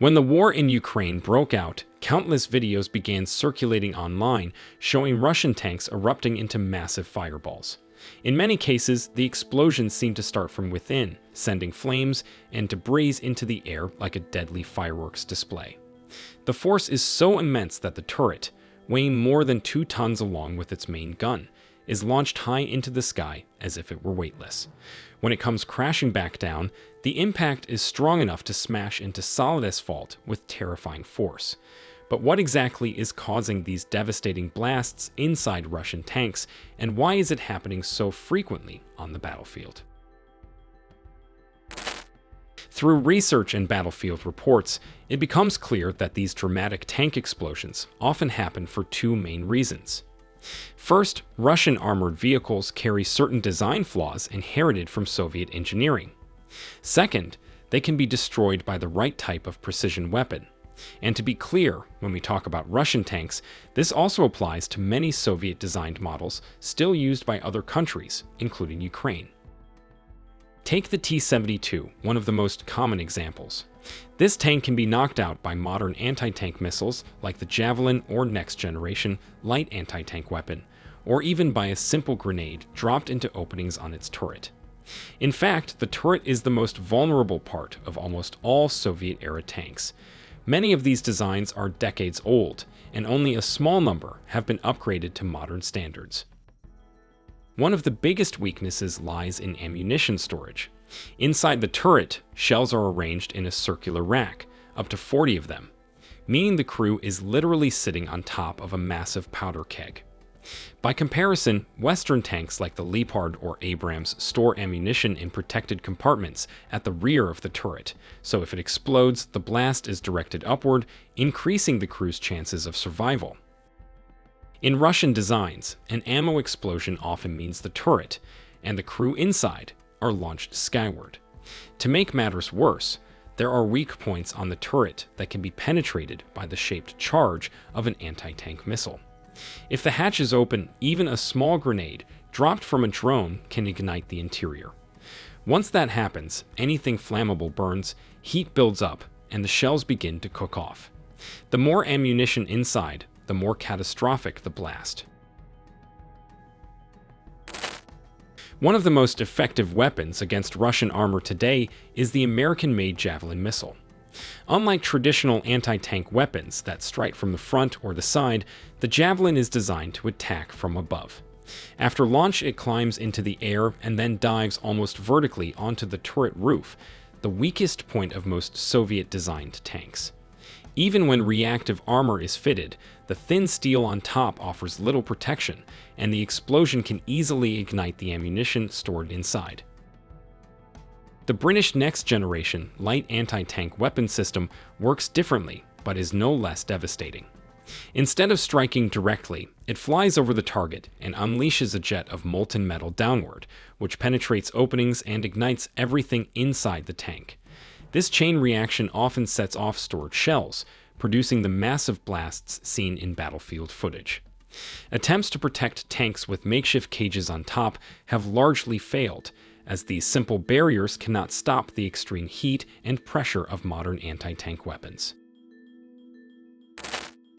When the war in Ukraine broke out, countless videos began circulating online showing Russian tanks erupting into massive fireballs. In many cases, the explosions seemed to start from within, sending flames and debris into the air like a deadly fireworks display. The force is so immense that the turret, weighing more than 2 tons along with its main gun, is launched high into the sky as if it were weightless. When it comes crashing back down, the impact is strong enough to smash into solid asphalt with terrifying force. But what exactly is causing these devastating blasts inside Russian tanks, and why is it happening so frequently on the battlefield? Through research and battlefield reports, it becomes clear that these dramatic tank explosions often happen for 2 main reasons. First, Russian armored vehicles carry certain design flaws inherited from Soviet engineering. Second, they can be destroyed by the right type of precision weapon. And to be clear, when we talk about Russian tanks, this also applies to many Soviet-designed models still used by other countries, including Ukraine. Take the T-72, one of the most common examples. This tank can be knocked out by modern anti-tank missiles like the Javelin or next-generation light anti-tank weapon, or even by a simple grenade dropped into openings on its turret. In fact, the turret is the most vulnerable part of almost all Soviet-era tanks. Many of these designs are decades old, and only a small number have been upgraded to modern standards. One of the biggest weaknesses lies in ammunition storage. Inside the turret, shells are arranged in a circular rack, up to 40 of them, meaning the crew is literally sitting on top of a massive powder keg. By comparison, Western tanks like the Leopard or Abrams store ammunition in protected compartments at the rear of the turret, so if it explodes, the blast is directed upward, increasing the crew's chances of survival. In Russian designs, an ammo explosion often means the turret, and the crew inside, are launched skyward. To make matters worse, there are weak points on the turret that can be penetrated by the shaped charge of an anti-tank missile. If the hatch is open, even a small grenade dropped from a drone can ignite the interior. Once that happens, anything flammable burns, heat builds up, and the shells begin to cook off. The more ammunition inside, the more catastrophic the blast. One of the most effective weapons against Russian armor today is the American-made Javelin missile. Unlike traditional anti-tank weapons that strike from the front or the side, the Javelin is designed to attack from above. After launch, it climbs into the air and then dives almost vertically onto the turret roof, the weakest point of most Soviet-designed tanks. Even when reactive armor is fitted, the thin steel on top offers little protection, and the explosion can easily ignite the ammunition stored inside. The British next-generation light anti-tank weapon system works differently, but is no less devastating. Instead of striking directly, it flies over the target and unleashes a jet of molten metal downward, which penetrates openings and ignites everything inside the tank. This chain reaction often sets off stored shells, producing the massive blasts seen in battlefield footage. Attempts to protect tanks with makeshift cages on top have largely failed, as these simple barriers cannot stop the extreme heat and pressure of modern anti-tank weapons.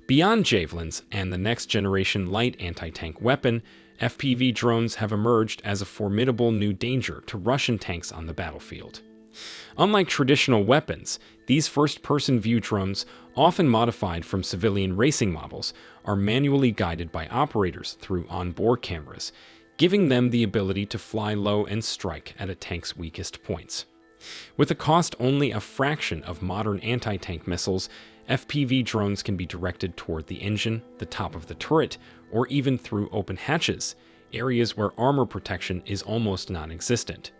Beyond Javelins and the next-generation light anti-tank weapon, FPV drones have emerged as a formidable new danger to Russian tanks on the battlefield. Unlike traditional weapons, these first-person view drones, often modified from civilian racing models, are manually guided by operators through onboard cameras, giving them the ability to fly low and strike at a tank's weakest points. With a cost only a fraction of modern anti-tank missiles, FPV drones can be directed toward the engine, the top of the turret, or even through open hatches, areas where armor protection is almost non-existent.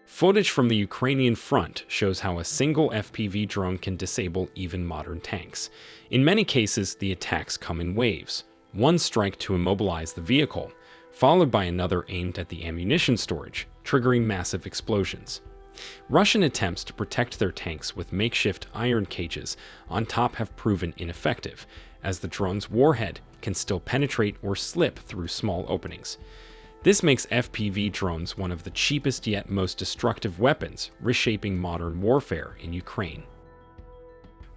Footage from the Ukrainian front shows how a single FPV drone can disable even modern tanks. In many cases, the attacks come in waves. One strike to immobilize the vehicle, followed by another aimed at the ammunition storage, triggering massive explosions. Russian attempts to protect their tanks with makeshift iron cages on top have proven ineffective, as the drone's warhead can still penetrate or slip through small openings. This makes FPV drones one of the cheapest yet most destructive weapons, reshaping modern warfare in Ukraine.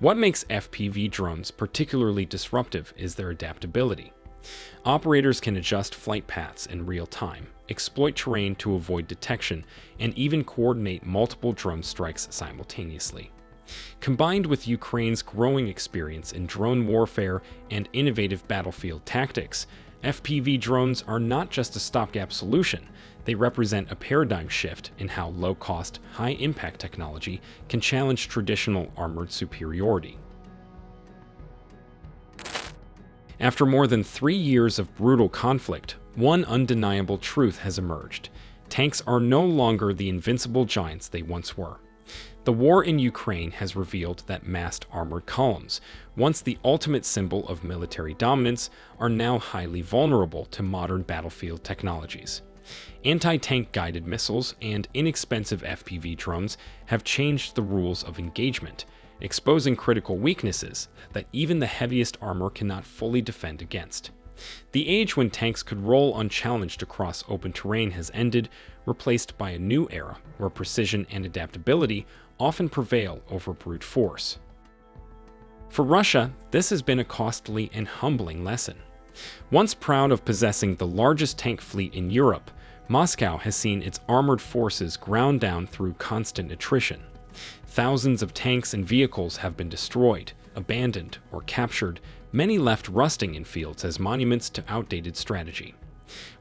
What makes FPV drones particularly disruptive is their adaptability. Operators can adjust flight paths in real time, exploit terrain to avoid detection, and even coordinate multiple drone strikes simultaneously. Combined with Ukraine's growing experience in drone warfare and innovative battlefield tactics, FPV drones are not just a stopgap solution. They represent a paradigm shift in how low-cost, high-impact technology can challenge traditional armored superiority. After more than 3 years of brutal conflict, one undeniable truth has emerged. Tanks are no longer the invincible giants they once were. The war in Ukraine has revealed that massed armored columns, once the ultimate symbol of military dominance, are now highly vulnerable to modern battlefield technologies. Anti-tank guided missiles and inexpensive FPV drones have changed the rules of engagement, exposing critical weaknesses that even the heaviest armor cannot fully defend against. The age when tanks could roll unchallenged across open terrain has ended, replaced by a new era where precision and adaptability often prevail over brute force. For Russia, this has been a costly and humbling lesson. Once proud of possessing the largest tank fleet in Europe, Moscow has seen its armored forces ground down through constant attrition. Thousands of tanks and vehicles have been destroyed, abandoned, or captured, many left rusting in fields as monuments to outdated strategy.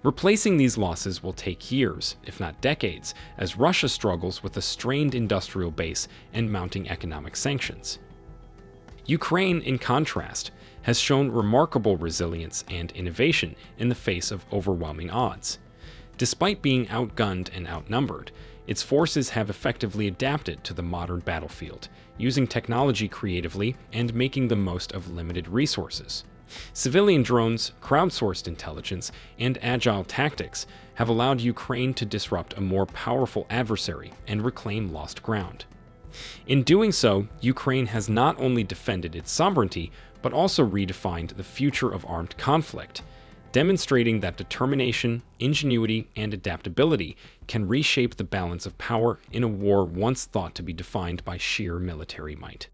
Replacing these losses will take years, if not decades, as Russia struggles with a strained industrial base and mounting economic sanctions. Ukraine, in contrast, has shown remarkable resilience and innovation in the face of overwhelming odds. Despite being outgunned and outnumbered, its forces have effectively adapted to the modern battlefield, using technology creatively and making the most of limited resources. Civilian drones, crowdsourced intelligence, and agile tactics have allowed Ukraine to disrupt a more powerful adversary and reclaim lost ground. In doing so, Ukraine has not only defended its sovereignty, but also redefined the future of armed conflict, demonstrating that determination, ingenuity, and adaptability can reshape the balance of power in a war once thought to be defined by sheer military might.